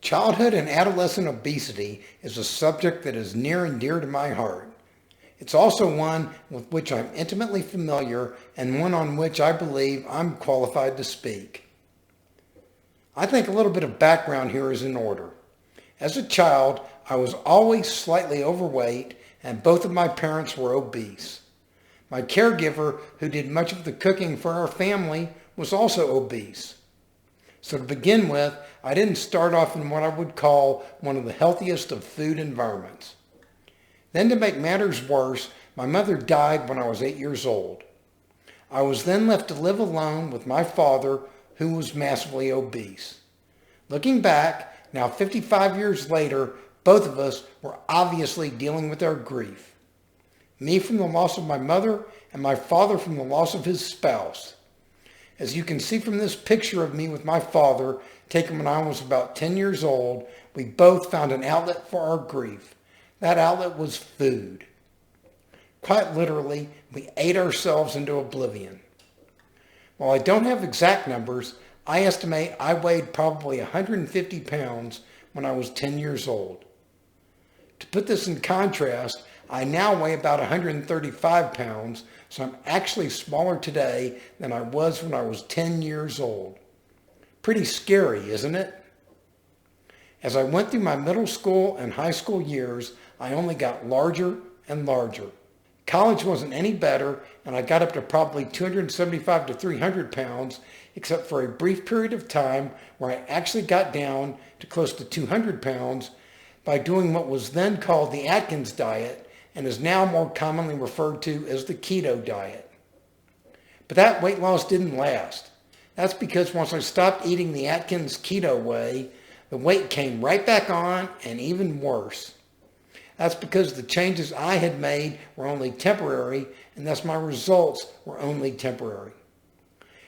Childhood and adolescent obesity is a subject that is near and dear to my heart. It's also one with which I'm intimately familiar and one on which I believe I'm qualified to speak. I think a little bit of background here is in order. As a child, I was always slightly overweight and both of my parents were obese. My caregiver, who did much of the cooking for our family, was also obese. So to begin with, I didn't start off in what I would call one of the healthiest of food environments. Then to make matters worse, my mother died when I was 8 years old. I was then left to live alone with my father, who was massively obese. Looking back, now 55 years later, both of us were obviously dealing with our grief. Me from the loss of my mother and my father from the loss of his spouse. As you can see from this picture of me with my father, taken when I was about 10 years old, we both found an outlet for our grief. That outlet was food. Quite literally, we ate ourselves into oblivion. While I don't have exact numbers, I estimate I weighed probably 150 pounds when I was 10 years old. To put this in contrast, I now weigh about 135 pounds, so I'm actually smaller today than I was when I was 10 years old. Pretty scary, isn't it? As I went through my middle school and high school years, I only got larger and larger. College wasn't any better, and I got up to probably 275 to 300 pounds, except for a brief period of time where I actually got down to close to 200 pounds by doing what was then called the Atkins diet and is now more commonly referred to as the keto diet. But that weight loss didn't last. That's because once I stopped eating the Atkins keto way, the weight came right back on and even worse. That's because the changes I had made were only temporary, and thus my results were only temporary.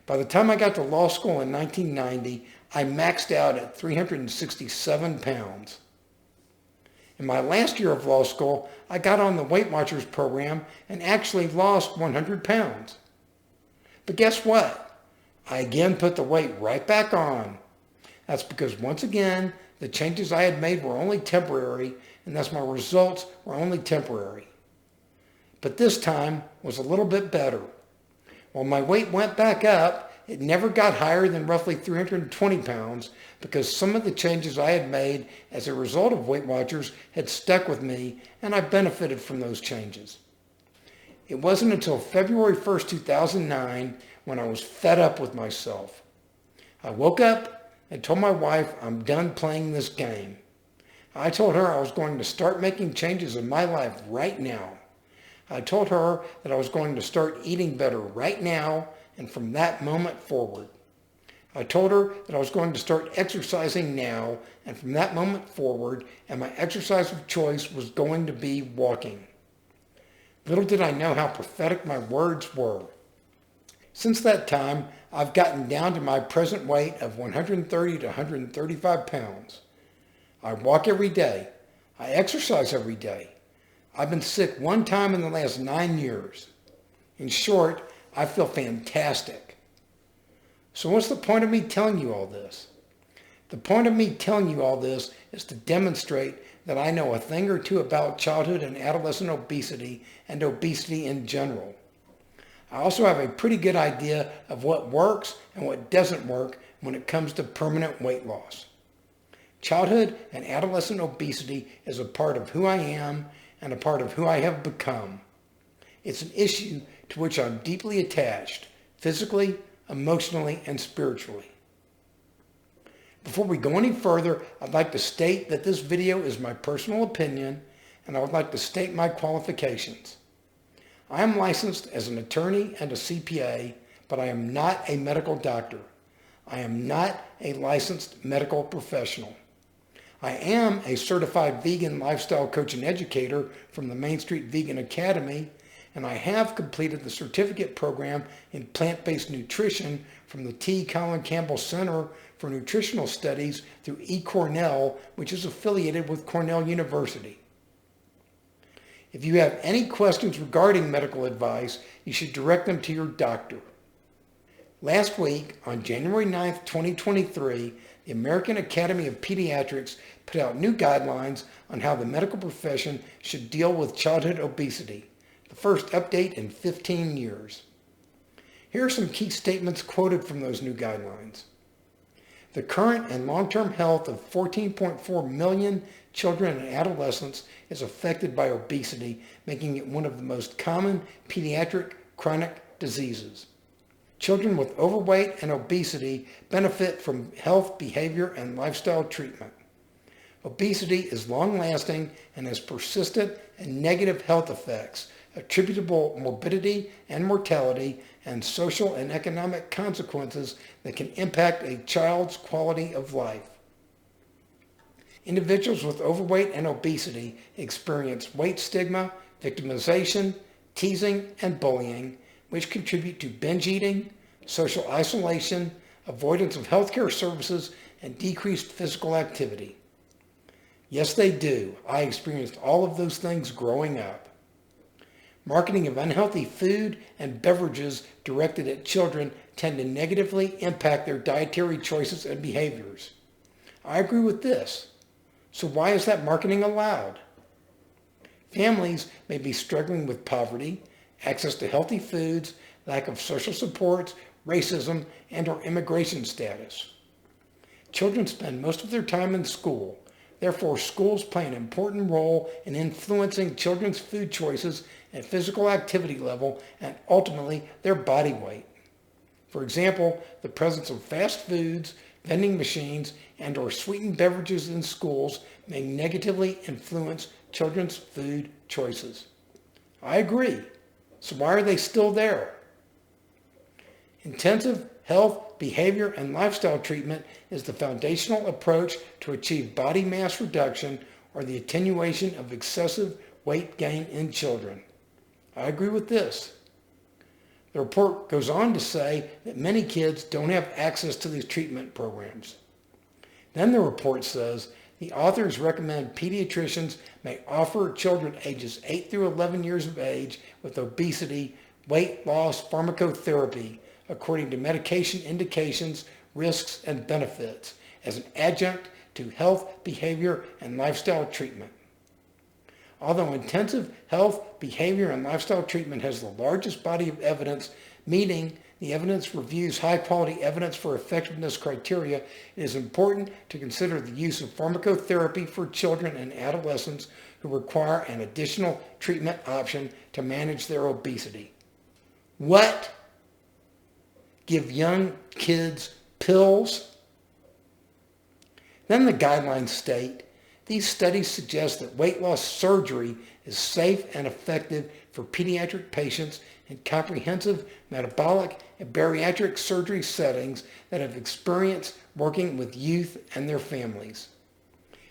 By the time I got to law school in 1990, I maxed out at 367 pounds. In my last year of law school, I got on the Weight Watchers program and actually lost 100 pounds. But guess what? I again put the weight right back on. That's because once again, the changes I had made were only temporary, and thus my results were only temporary. But this time was a little bit better. While my weight went back up, it never got higher than roughly 320 pounds because some of the changes I had made as a result of Weight Watchers had stuck with me, and I benefited from those changes. It wasn't until February 1st, 2009 when I was fed up with myself. I woke up and told my wife I'm done playing this game. I told her I was going to start making changes in my life right now. I told her that I was going to start eating better right now and from that moment forward. I told her that I was going to start exercising now and from that moment forward, and my exercise of choice was going to be walking. Little did I know how prophetic my words were. Since that time, I've gotten down to my present weight of 130 to 135 pounds. I walk every day. I exercise every day. I've been sick one time in the last 9 years. In short, I feel fantastic. So what's the point of me telling you all this? The point of me telling you all this is to demonstrate that I know a thing or two about childhood and adolescent obesity and obesity in general. I also have a pretty good idea of what works and what doesn't work when it comes to permanent weight loss. Childhood and adolescent obesity is a part of who I am and a part of who I have become. It's an issue to which I'm deeply attached, physically, emotionally, and spiritually. Before we go any further, I'd like to state that this video is my personal opinion, and I would like to state my qualifications. I am licensed as an attorney and a CPA, but I am not a medical doctor. I am not a licensed medical professional. I am a certified vegan lifestyle coach and educator from the Main Street Vegan Academy, and I have completed the certificate program in plant-based nutrition from the T. Colin Campbell Center for Nutritional Studies through eCornell, which is affiliated with Cornell University. If you have any questions regarding medical advice, you should direct them to your doctor. Last week, on January 9th, 2023, the the American Academy of Pediatrics put out new guidelines on how the medical profession should deal with childhood obesity, the first update in 15 years. Here are some key statements quoted from those new guidelines. The current and long-term health of 14.4 million children and adolescents is affected by obesity, making it one of the most common pediatric chronic diseases. Children with overweight and obesity benefit from health, behavior, and lifestyle treatment. Obesity is long-lasting and has persistent and negative health effects, attributable morbidity and mortality, and social and economic consequences that can impact a child's quality of life. Individuals with overweight and obesity experience weight stigma, victimization, teasing, and bullying, which contribute to binge eating, social isolation, avoidance of healthcare services, and decreased physical activity. Yes, they do. I experienced all of those things growing up. Marketing of unhealthy food and beverages directed at children tend to negatively impact their dietary choices and behaviors. I agree with this. So why is that marketing allowed? Families may be struggling with poverty, access to healthy foods, lack of social supports, racism, and/or immigration status. Children spend most of their time in school. Therefore, schools play an important role in influencing children's food choices and physical activity level and ultimately their body weight. For example, the presence of fast foods, vending machines, and/or sweetened beverages in schools may negatively influence children's food choices. I agree. So why are they still there? Intensive health, behavior, and lifestyle treatment is the foundational approach to achieve body mass reduction or the attenuation of excessive weight gain in children. I agree with this. The report goes on to say that many kids don't have access to these treatment programs. Then the report says the authors recommend pediatricians may offer children ages 8 through 11 years of age with obesity weight loss pharmacotherapy according to medication indications, risks, and benefits as an adjunct to health, behavior, and lifestyle treatment. Although intensive health, behavior, and lifestyle treatment has the largest body of evidence meeting the evidence review's high-quality evidence for effectiveness criteria, it is important to consider the use of pharmacotherapy for children and adolescents who require an additional treatment option to manage their obesity. What? Give young kids pills? Then the guidelines state, these studies suggest that weight loss surgery is safe and effective for pediatric patients in comprehensive metabolic and bariatric surgery settings that have experience working with youth and their families.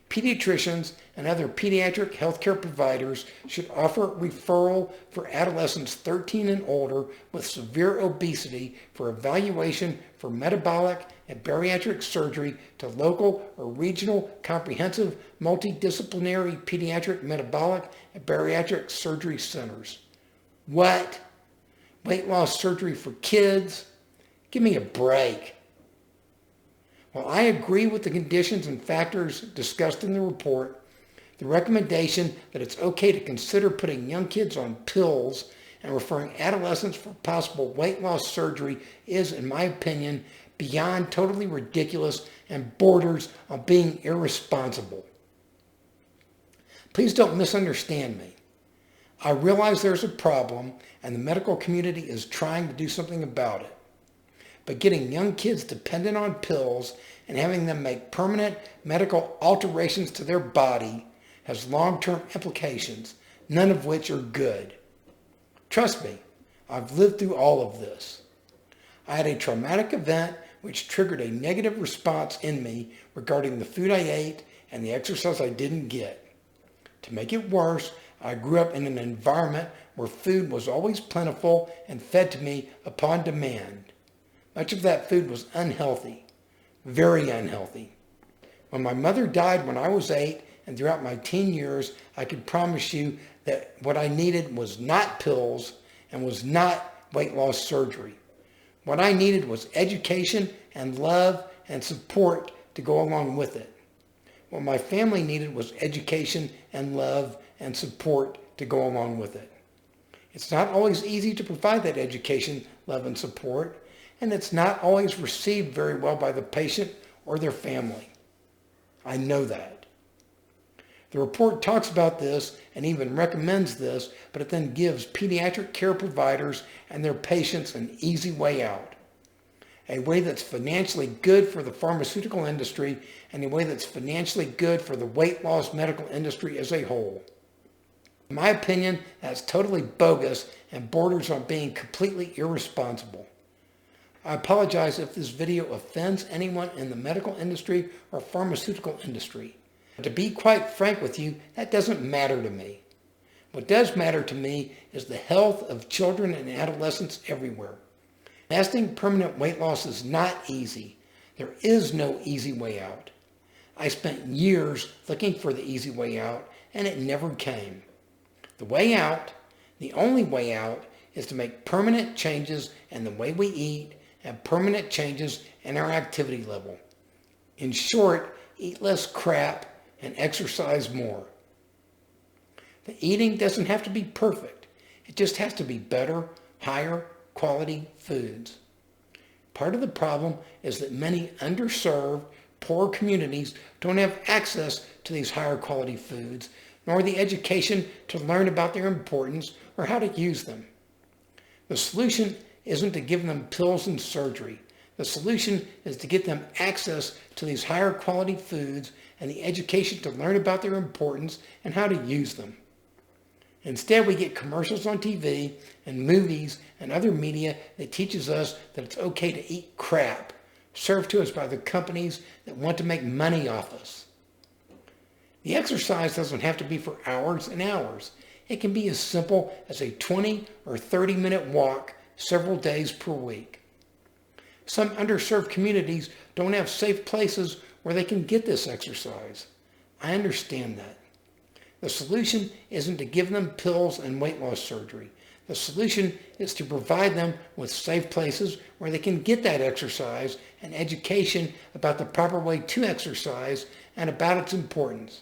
Pediatricians and other pediatric healthcare providers should offer referral for adolescents 13 and older with severe obesity for evaluation for metabolic and bariatric surgery to local or regional comprehensive multidisciplinary pediatric metabolic and bariatric surgery centers. What? Weight loss surgery for kids? Give me a break. While I agree with the conditions and factors discussed in the report, the recommendation that it's okay to consider putting young kids on pills and referring adolescents for possible weight loss surgery is, in my opinion, beyond totally ridiculous and borders on being irresponsible. Please don't misunderstand me. I realize there's a problem and the medical community is trying to do something about it. But getting young kids dependent on pills and having them make permanent medical alterations to their body has long-term implications, none of which are good. Trust me, I've lived through all of this. I had a traumatic event which triggered a negative response in me regarding the food I ate and the exercise I didn't get. To make it worse, I grew up in an environment where food was always plentiful and fed to me upon demand. Much of that food was unhealthy, very unhealthy. When my mother died when I was 8 and throughout my teen years, I can promise you that what I needed was not pills and was not weight loss surgery. What I needed was education and love and support to go along with it. What my family needed was education and love and support to go along with it. It's not always easy to provide that education, love, and support, and it's not always received very well by the patient or their family. I know that. The report talks about this and even recommends this, but it then gives pediatric care providers and their patients an easy way out. A way that's financially good for the pharmaceutical industry and a way that's financially good for the weight loss medical industry as a whole. In my opinion, that's totally bogus and borders on being completely irresponsible. I apologize if this video offends anyone in the medical industry or pharmaceutical industry. But to be quite frank with you, that doesn't matter to me. What does matter to me is the health of children and adolescents everywhere. Lasting permanent weight loss is not easy. There is no easy way out. I spent years looking for the easy way out, and it never came. The way out, the only way out, is to make permanent changes in the way we eat and permanent changes in our activity level. In short, eat less crap and exercise more. The eating doesn't have to be perfect. It just has to be better, higher quality foods. Part of the problem is that many underserved, poor communities don't have access to these higher quality foods, nor the education to learn about their importance or how to use them. The solution isn't to give them pills and surgery. The solution is to get them access to these higher quality foods and the education to learn about their importance and how to use them. Instead, we get commercials on TV and movies and other media that teaches us that it's okay to eat crap, served to us by the companies that want to make money off us. The exercise doesn't have to be for hours and hours. It can be as simple as a 20 or 30-minute walk several days per week. Some underserved communities don't have safe places where they can get this exercise. I understand that. The solution isn't to give them pills and weight loss surgery. The solution is to provide them with safe places where they can get that exercise and education about the proper way to exercise and about its importance.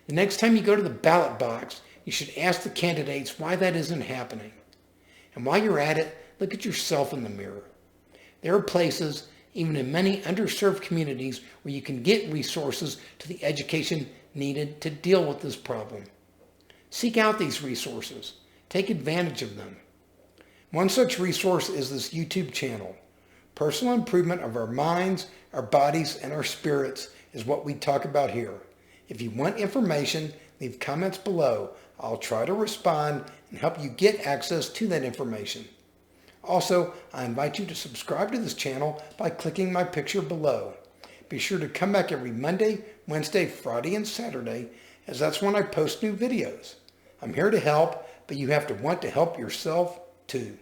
The next time you go to the ballot box, you should ask the candidates why that isn't happening. And while you're at it, look at yourself in the mirror. There are places, even in many underserved communities, where you can get resources to the education needed to deal with this problem. Seek out these resources. Take advantage of them. One such resource is this YouTube channel. Personal improvement of our minds, our bodies, and our spirits is what we talk about here. If you want information, leave comments below. I'll try to respond and help you get access to that information. Also, I invite you to subscribe to this channel by clicking my picture below. Be sure to come back every Monday, Wednesday, Friday, and Saturday, as that's when I post new videos. I'm here to help, but you have to want to help yourself too.